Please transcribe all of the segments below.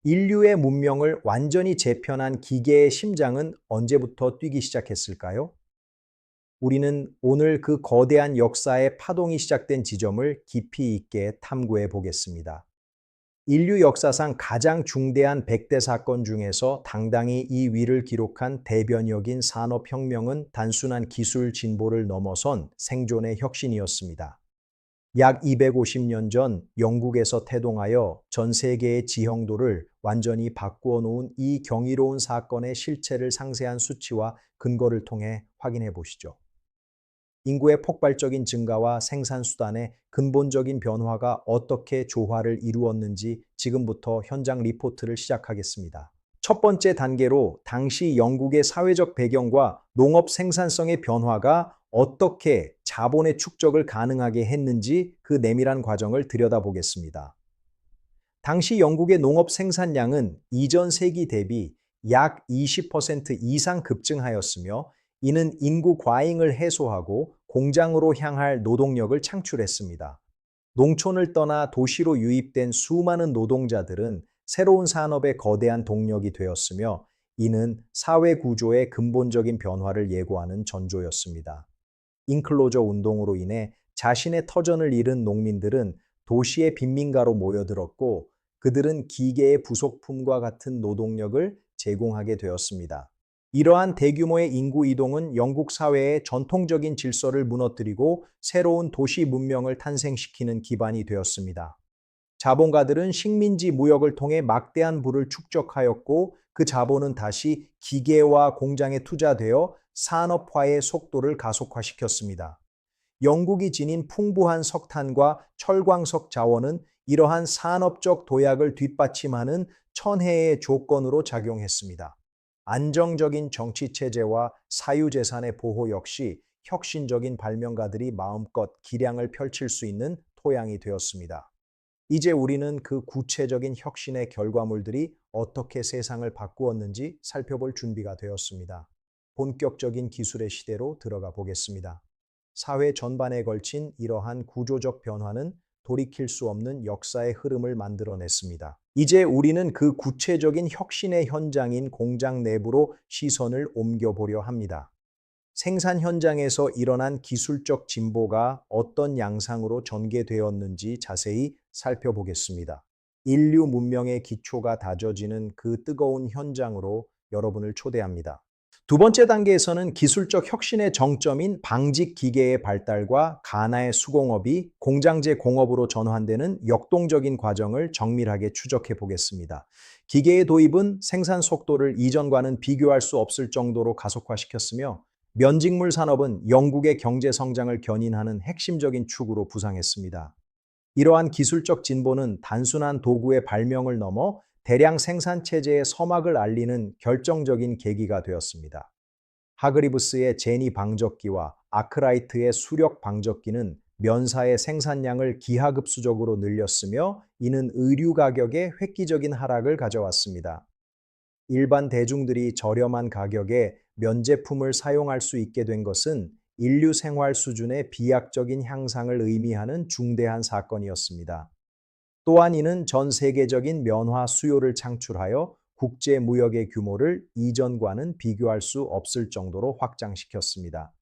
인류의 문명을 완전히 재편한 기계의 심장은 언제부터 뛰기 시작했을까요? 우리는 오늘 그 거대한 역사의 파동이 시작된 지점을 깊이 있게 탐구해 보겠습니다. 인류 역사상 가장 중대한 100대 사건 중에서 당당히 이 위를 기록한 대변혁인 산업혁명은 단순한 기술 진보를 넘어선 생존의 혁신이었습니다. 약 250년 전 영국에서 태동하여 전 세계의 지형도를 완전히 바꾸어 놓은 이 경이로운 사건의 실체를 상세한 수치와 근거를 통해 확인해 보시죠. 인구의 폭발적인 증가와 생산 수단의 근본적인 변화가 어떻게 조화를 이루었는지 지금부터 현장 리포트를 시작하겠습니다. 첫 번째 단계로 당시 영국의 사회적 배경과 농업 생산성의 변화가 어떻게 자본의 축적을 가능하게 했는지 그 내밀한 과정을 들여다보겠습니다. 당시 영국의 농업 생산량은 이전 세기 대비 약 20% 이상 급증하였으며 이는 인구 과잉을 해소하고 공장으로 향할 노동력을 창출했습니다. 농촌을 떠나 도시로 유입된 수많은 노동자들은 새로운 산업의 거대한 동력이 되었으며 이는 사회 구조의 근본적인 변화를 예고하는 전조였습니다. 인클로저 운동으로 인해 자신의 터전을 잃은 농민들은 도시의 빈민가로 모여들었고 그들은 기계의 부속품과 같은 노동력을 제공하게 되었습니다. 이러한 대규모의 인구 이동은 영국 사회의 전통적인 질서를 무너뜨리고 새로운 도시 문명을 탄생시키는 기반이 되었습니다. 자본가들은 식민지 무역을 통해 막대한 부를 축적하였고 그 자본은 다시 기계와 공장에 투자되어 산업화의 속도를 가속화시켰습니다. 영국이 지닌 풍부한 석탄과 철광석 자원은 이러한 산업적 도약을 뒷받침하는 천혜의 조건으로 작용했습니다. 안정적인 정치체제와 사유재산의 보호 역시 혁신적인 발명가들이 마음껏 기량을 펼칠 수 있는 토양이 되었습니다. 이제 우리는 그 구체적인 혁신의 결과물들이 어떻게 세상을 바꾸었는지 살펴볼 준비가 되었습니다. 본격적인 기술의 시대로 들어가 보겠습니다. 사회 전반에 걸친 이러한 구조적 변화는 돌이킬 수 없는 역사의 흐름을 만들어냈습니다. 이제 우리는 그 구체적인 혁신의 현장인 공장 내부로 시선을 옮겨보려 합니다. 생산 현장에서 일어난 기술적 진보가 어떤 양상으로 전개되었는지 자세히 살펴보겠습니다. 인류 문명의 기초가 다져지는 그 뜨거운 현장으로 여러분을 초대합니다. 두 번째 단계에서는 기술적 혁신의 정점인 방직 기계의 발달과 가나의 수공업이 공장제 공업으로 전환되는 역동적인 과정을 정밀하게 추적해 보겠습니다. 기계의 도입은 생산 속도를 이전과는 비교할 수 없을 정도로 가속화시켰으며 면직물 산업은 영국의 경제 성장을 견인하는 핵심적인 축으로 부상했습니다. 이러한 기술적 진보는 단순한 도구의 발명을 넘어 대량 생산 체제의 서막을 알리는 결정적인 계기가 되었습니다. 하그리브스의 제니 방적기와 아크라이트의 수력 방적기는 면사의 생산량을 기하급수적으로 늘렸으며 이는 의류 가격의 획기적인 하락을 가져왔습니다. 일반 대중들이 저렴한 가격에 면제품을 사용할 수 있게 된 것은 인류 생활 수준의 비약적인 향상을 의미하는 중대한 사건이었습니다. 또한 이는 전 세계적인 면화 수요를 창출하여 국제 무역의 규모를 이전과는 비교할 수 없을 정도로 확장시켰습니다.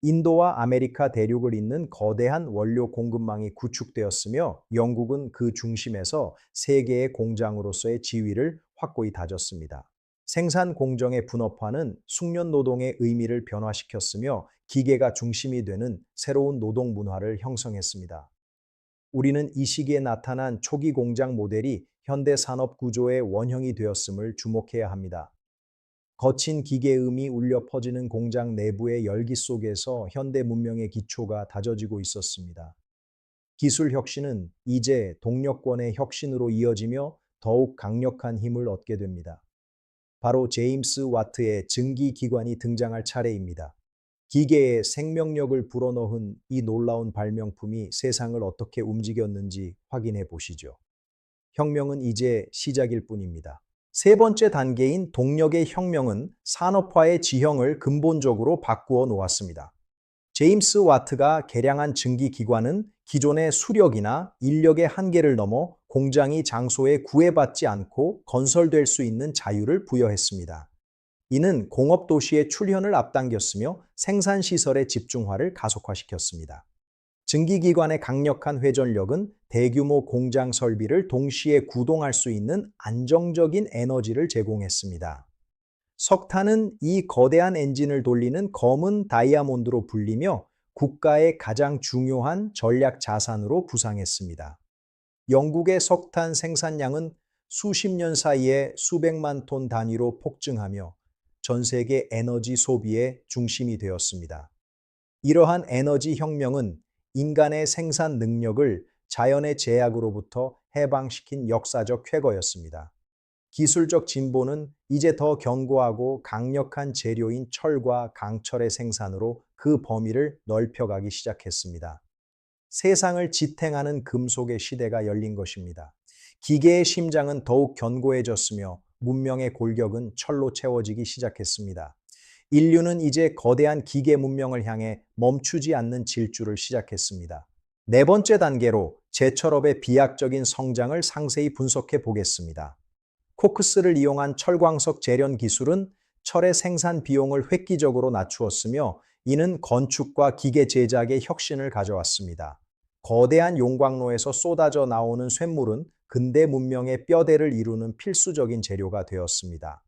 인도와 아메리카 대륙을 잇는 거대한 원료 공급망이 구축되었으며 영국은 그 중심에서 세계의 공장으로서의 지위를 확고히 다졌습니다. 생산 공정의 분업화는 숙련 노동의 의미를 변화시켰으며 기계가 중심이 되는 새로운 노동 문화를 형성했습니다. 우리는 이 시기에 나타난 초기 공장 모델이 현대 산업 구조의 원형이 되었음을 주목해야 합니다. 거친 기계음이 울려 퍼지는 공장 내부의 열기 속에서 현대 문명의 기초가 다져지고 있었습니다. 기술 혁신은 이제 동력권의 혁신으로 이어지며 더욱 강력한 힘을 얻게 됩니다. 바로 제임스 와트의 증기기관이 등장할 차례입니다. 기계에 생명력을 불어넣은 이 놀라운 발명품이 세상을 어떻게 움직였는지 확인해 보시죠. 혁명은 이제 시작일 뿐입니다. 세 번째 단계인 동력의 혁명은 산업화의 지형을 근본적으로 바꾸어 놓았습니다. 제임스 와트가 개량한 증기기관은 기존의 수력이나 인력의 한계를 넘어 공장이 장소에 구애받지 않고 건설될 수 있는 자유를 부여했습니다. 이는 공업도시의 출현을 앞당겼으며 생산시설의 집중화를 가속화시켰습니다. 증기기관의 강력한 회전력은 대규모 공장 설비를 동시에 구동할 수 있는 안정적인 에너지를 제공했습니다. 석탄은 이 거대한 엔진을 돌리는 검은 다이아몬드로 불리며 국가의 가장 중요한 전략 자산으로 부상했습니다. 영국의 석탄 생산량은 수십 년 사이에 수백만 톤 단위로 폭증하며 전 세계 에너지 소비의 중심이 되었습니다. 이러한 에너지 혁명은 인간의 생산 능력을 자연의 제약으로부터 해방시킨 역사적 쾌거였습니다. 기술적 진보는 이제 더 견고하고 강력한 재료인 철과 강철의 생산으로 그 범위를 넓혀가기 시작했습니다. 세상을 지탱하는 금속의 시대가 열린 것입니다. 기계의 심장은 더욱 견고해졌으며 문명의 골격은 철로 채워지기 시작했습니다. 인류는 이제 거대한 기계 문명을 향해 멈추지 않는 질주를 시작했습니다. 네 번째 단계로 제철업의 비약적인 성장을 상세히 분석해 보겠습니다. 코크스를 이용한 철광석 재련 기술은 철의 생산 비용을 획기적으로 낮추었으며 이는 건축과 기계 제작에 혁신을 가져왔습니다. 거대한 용광로에서 쏟아져 나오는 쇳물은 근대 문명의 뼈대를 이루는 필수적인 재료가 되었습니다.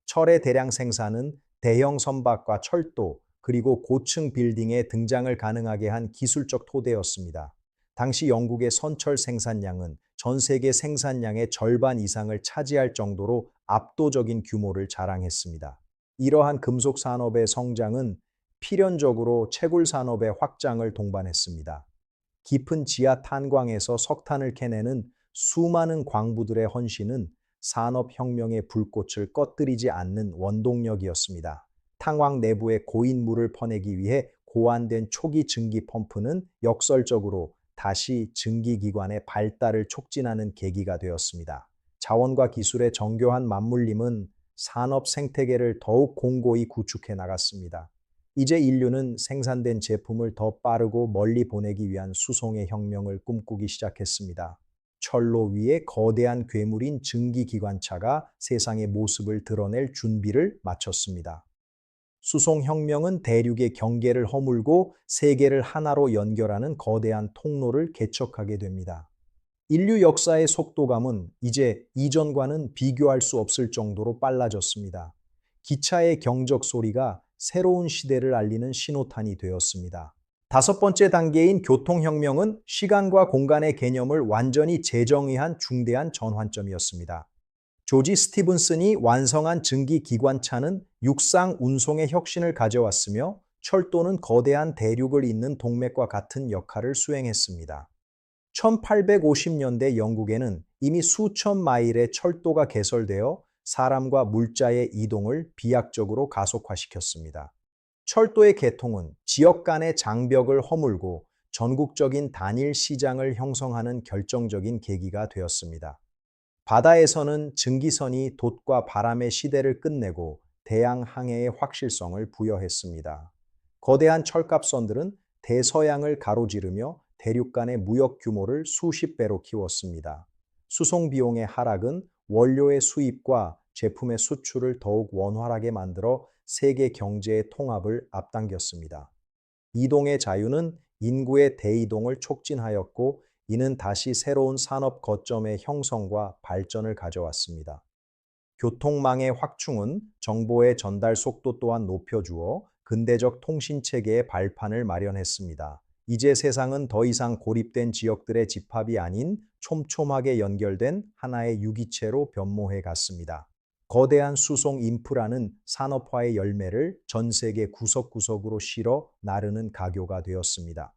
철의 대량 생산은 대형 선박과 철도, 그리고 고층 빌딩의 등장을 가능하게 한 기술적 토대였습니다. 당시 영국의 선철 생산량은 전 세계 생산량의 절반 이상을 차지할 정도로 압도적인 규모를 자랑했습니다. 이러한 금속 산업의 성장은 필연적으로 채굴 산업의 확장을 동반했습니다. 깊은 지하 탄광에서 석탄을 캐내는 수많은 광부들의 헌신은 산업혁명의 불꽃을 꺼뜨리지 않는 원동력이었습니다. 탄광 내부에 고인 물을 퍼내기 위해 고안된 초기 증기 펌프는 역설적으로 다시 증기기관의 발달을 촉진하는 계기가 되었습니다. 자원과 기술의 정교한 맞물림은 산업 생태계를 더욱 공고히 구축해 나갔습니다. 이제 인류는 생산된 제품을 더 빠르고 멀리 보내기 위한 수송의 혁명을 꿈꾸기 시작했습니다. 철로 위에 거대한 괴물인 증기기관차가 세상의 모습을 드러낼 준비를 마쳤습니다. 수송혁명은 대륙의 경계를 허물고 세계를 하나로 연결하는 거대한 통로를 개척하게 됩니다. 인류 역사의 속도감은 이제 이전과는 비교할 수 없을 정도로 빨라졌습니다. 기차의 경적 소리가 새로운 시대를 알리는 신호탄이 되었습니다. 다섯 번째 단계인 교통혁명은 시간과 공간의 개념을 완전히 재정의한 중대한 전환점이었습니다. 조지 스티븐슨이 완성한 증기기관차는 육상 운송의 혁신을 가져왔으며 철도는 거대한 대륙을 잇는 동맥과 같은 역할을 수행했습니다. 1850년대 영국에는 이미 수천 마일의 철도가 개설되어 사람과 물자의 이동을 비약적으로 가속화시켰습니다. 철도의 개통은 지역 간의 장벽을 허물고 전국적인 단일 시장을 형성하는 결정적인 계기가 되었습니다. 바다에서는 증기선이 돛과 바람의 시대를 끝내고 대양 항해의 확실성을 부여했습니다. 거대한 철갑선들은 대서양을 가로지르며 대륙 간의 무역 규모를 수십 배로 키웠습니다. 수송 비용의 하락은 원료의 수입과 제품의 수출을 더욱 원활하게 만들어 세계 경제의 통합을 앞당겼습니다. 이동의 자유는 인구의 대이동을 촉진하였고 이는 다시 새로운 산업 거점의 형성과 발전을 가져왔습니다. 교통망의 확충은 정보의 전달 속도 또한 높여주어 근대적 통신체계의 발판을 마련했습니다. 이제 세상은 더 이상 고립된 지역들의 집합이 아닌 촘촘하게 연결된 하나의 유기체로 변모해 갔습니다. 거대한 수송 인프라는 산업화의 열매를 전 세계 구석구석으로 실어 나르는 가교가 되었습니다.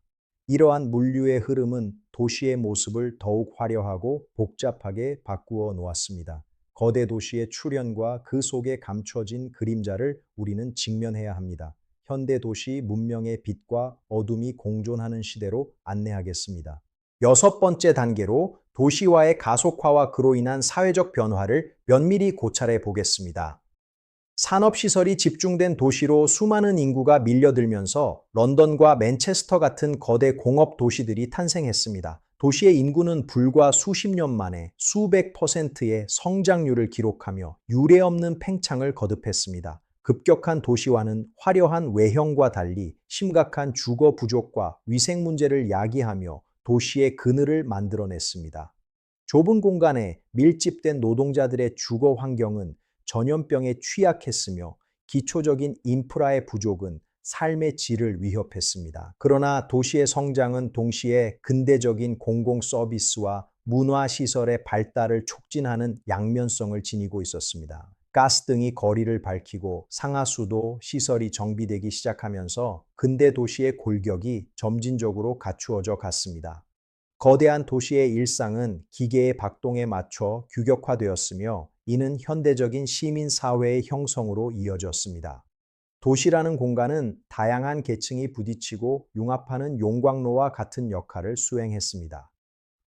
이러한 물류의 흐름은 도시의 모습을 더욱 화려하고 복잡하게 바꾸어 놓았습니다. 거대 도시의 출현과 그 속에 감춰진 그림자를 우리는 직면해야 합니다. 현대 도시 문명의 빛과 어둠이 공존하는 시대로 안내하겠습니다. 여섯 번째 단계로 도시화의 가속화와 그로 인한 사회적 변화를 면밀히 고찰해 보겠습니다. 산업시설이 집중된 도시로 수많은 인구가 밀려들면서 런던과 맨체스터 같은 거대 공업 도시들이 탄생했습니다. 도시의 인구는 불과 수십 년 만에 수백 퍼센트의 성장률을 기록하며 유례없는 팽창을 거듭했습니다. 급격한 도시화는 화려한 외형과 달리 심각한 주거 부족과 위생 문제를 야기하며 도시의 그늘을 만들어냈습니다. 좁은 공간에 밀집된 노동자들의 주거 환경은 전염병에 취약했으며 기초적인 인프라의 부족은 삶의 질을 위협했습니다. 그러나 도시의 성장은 동시에 근대적인 공공 서비스와 문화시설의 발달을 촉진하는 양면성을 지니고 있었습니다. 가스등이 거리를 밝히고 상하수도 시설이 정비되기 시작하면서 근대 도시의 골격이 점진적으로 갖추어져 갔습니다. 거대한 도시의 일상은 기계의 박동에 맞춰 규격화되었으며 이는 현대적인 시민사회의 형성으로 이어졌습니다. 도시라는 공간은 다양한 계층이 부딪히고 융합하는 용광로와 같은 역할을 수행했습니다.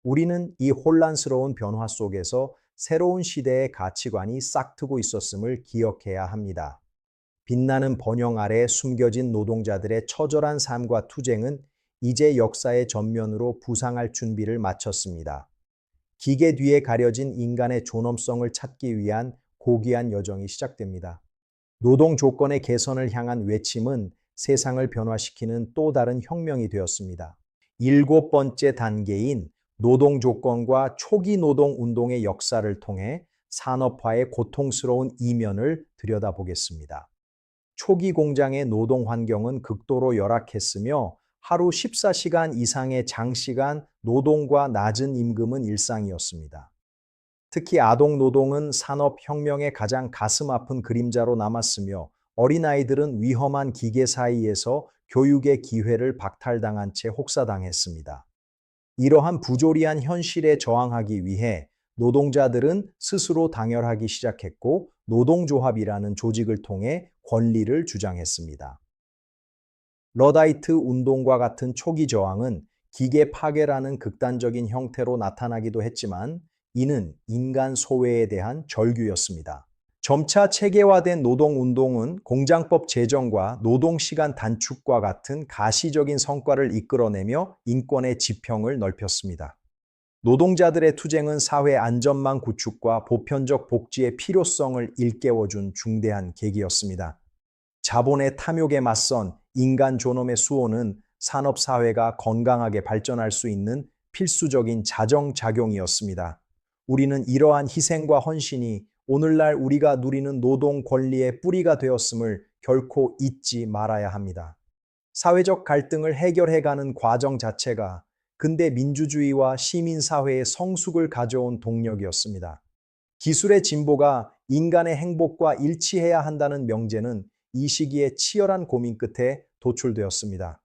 우리는 이 혼란스러운 변화 속에서 새로운 시대의 가치관이 싹트고 있었음을 기억해야 합니다. 빛나는 번영 아래 숨겨진 노동자들의 처절한 삶과 투쟁은 이제 역사의 전면으로 부상할 준비를 마쳤습니다. 기계 뒤에 가려진 인간의 존엄성을 찾기 위한 고귀한 여정이 시작됩니다. 노동 조건의 개선을 향한 외침은 세상을 변화시키는 또 다른 혁명이 되었습니다. 일곱 번째 단계인 노동 조건과 초기 노동 운동의 역사를 통해 산업화의 고통스러운 이면을 들여다보겠습니다. 초기 공장의 노동 환경은 극도로 열악했으며 하루 14시간 이상의 장시간 노동과 낮은 임금은 일상이었습니다. 특히 아동 노동은 산업혁명의 가장 가슴 아픈 그림자로 남았으며 어린아이들은 위험한 기계 사이에서 교육의 기회를 박탈당한 채 혹사당했습니다. 이러한 부조리한 현실에 저항하기 위해 노동자들은 스스로 당열하기 시작했고 노동조합이라는 조직을 통해 권리를 주장했습니다. 러다이트 운동과 같은 초기 저항은 기계 파괴라는 극단적인 형태로 나타나기도 했지만 이는 인간 소외에 대한 절규였습니다. 점차 체계화된 노동운동은 공장법 제정과 노동시간 단축과 같은 가시적인 성과를 이끌어내며 인권의 지평을 넓혔습니다. 노동자들의 투쟁은 사회 안전망 구축과 보편적 복지의 필요성을 일깨워준 중대한 계기였습니다. 자본의 탐욕에 맞선 인간 존엄의 수호는 산업사회가 건강하게 발전할 수 있는 필수적인 자정작용이었습니다. 우리는 이러한 희생과 헌신이 오늘날 우리가 누리는 노동 권리의 뿌리가 되었음을 결코 잊지 말아야 합니다. 사회적 갈등을 해결해가는 과정 자체가 근대 민주주의와 시민사회의 성숙을 가져온 동력이었습니다. 기술의 진보가 인간의 행복과 일치해야 한다는 명제는 이 시기에 치열한 고민 끝에 도출되었습니다.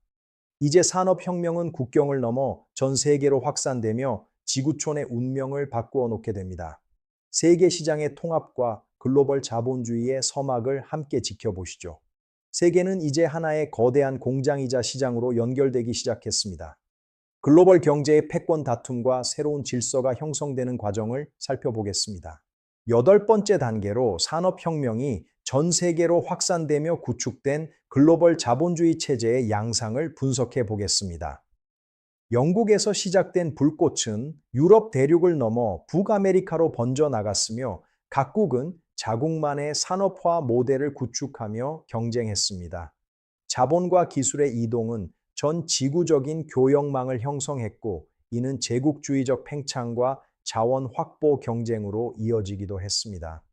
이제 산업혁명은 국경을 넘어 전 세계로 확산되며 지구촌의 운명을 바꾸어 놓게 됩니다. 세계 시장의 통합과 글로벌 자본주의의 서막을 함께 지켜보시죠. 세계는 이제 하나의 거대한 공장이자 시장으로 연결되기 시작했습니다. 글로벌 경제의 패권 다툼과 새로운 질서가 형성되는 과정을 살펴보겠습니다. 여덟 번째 단계로 산업혁명이 전 세계로 확산되며 구축된 글로벌 자본주의 체제의 양상을 분석해 보겠습니다. 영국에서 시작된 불꽃은 유럽 대륙을 넘어 북아메리카로 번져나갔으며 각국은 자국만의 산업화 모델을 구축하며 경쟁했습니다. 자본과 기술의 이동은 전 지구적인 교역망을 형성했고 이는 제국주의적 팽창과 자원 확보 경쟁으로 이어지기도 했습니다.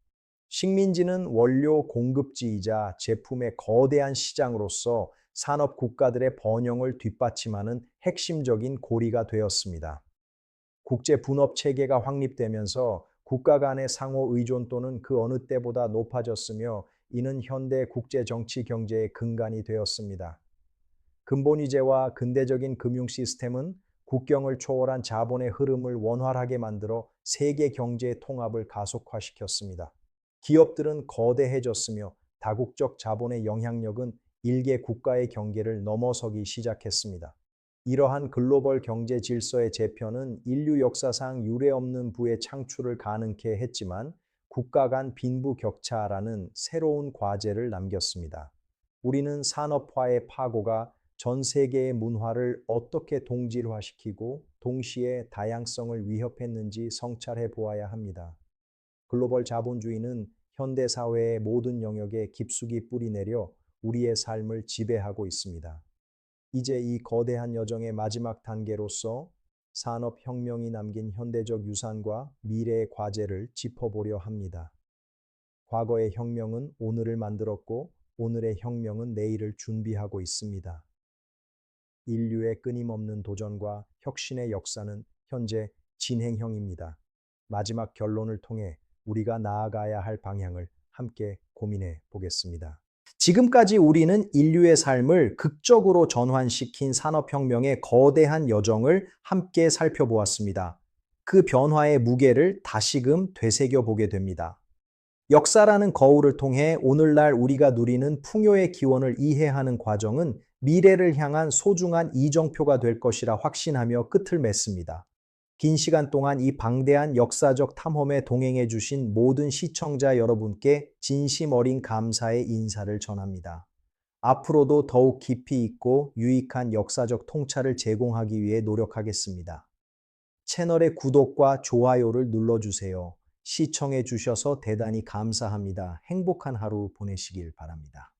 식민지는 원료 공급지이자 제품의 거대한 시장으로서 산업 국가들의 번영을 뒷받침하는 핵심적인 고리가 되었습니다. 국제 분업 체계가 확립되면서 국가 간의 상호 의존도는 그 어느 때보다 높아졌으며 이는 현대 국제 정치 경제의 근간이 되었습니다. 근본위제와 근대적인 금융 시스템은 국경을 초월한 자본의 흐름을 원활하게 만들어 세계 경제의 통합을 가속화시켰습니다. 기업들은 거대해졌으며 다국적 자본의 영향력은 일개 국가의 경계를 넘어서기 시작했습니다. 이러한 글로벌 경제 질서의 재편은 인류 역사상 유례없는 부의 창출을 가능케 했지만 국가 간 빈부격차라는 새로운 과제를 남겼습니다. 우리는 산업화의 파고가 전 세계의 문화를 어떻게 동질화시키고 동시에 다양성을 위협했는지 성찰해 보아야 합니다. 글로벌 자본주의는 현대 사회의 모든 영역에 깊숙이 뿌리내려 우리의 삶을 지배하고 있습니다. 이제 이 거대한 여정의 마지막 단계로서 산업혁명이 남긴 현대적 유산과 미래의 과제를 짚어보려 합니다. 과거의 혁명은 오늘을 만들었고 오늘의 혁명은 내일을 준비하고 있습니다. 인류의 끊임없는 도전과 혁신의 역사는 현재 진행형입니다. 마지막 결론을 통해 우리가 나아가야 할 방향을 함께 고민해 보겠습니다. 지금까지 우리는 인류의 삶을 극적으로 전환시킨 산업혁명의 거대한 여정을 함께 살펴보았습니다. 그 변화의 무게를 다시금 되새겨 보게 됩니다. 역사라는 거울을 통해 오늘날 우리가 누리는 풍요의 기원을 이해하는 과정은 미래를 향한 소중한 이정표가 될 것이라 확신하며 끝을 맺습니다. 긴 시간 동안 이 방대한 역사적 탐험에 동행해 주신 모든 시청자 여러분께 진심 어린 감사의 인사를 전합니다. 앞으로도 더욱 깊이 있고 유익한 역사적 통찰을 제공하기 위해 노력하겠습니다. 채널의 구독과 좋아요를 눌러주세요. 시청해 주셔서 대단히 감사합니다. 행복한 하루 보내시길 바랍니다.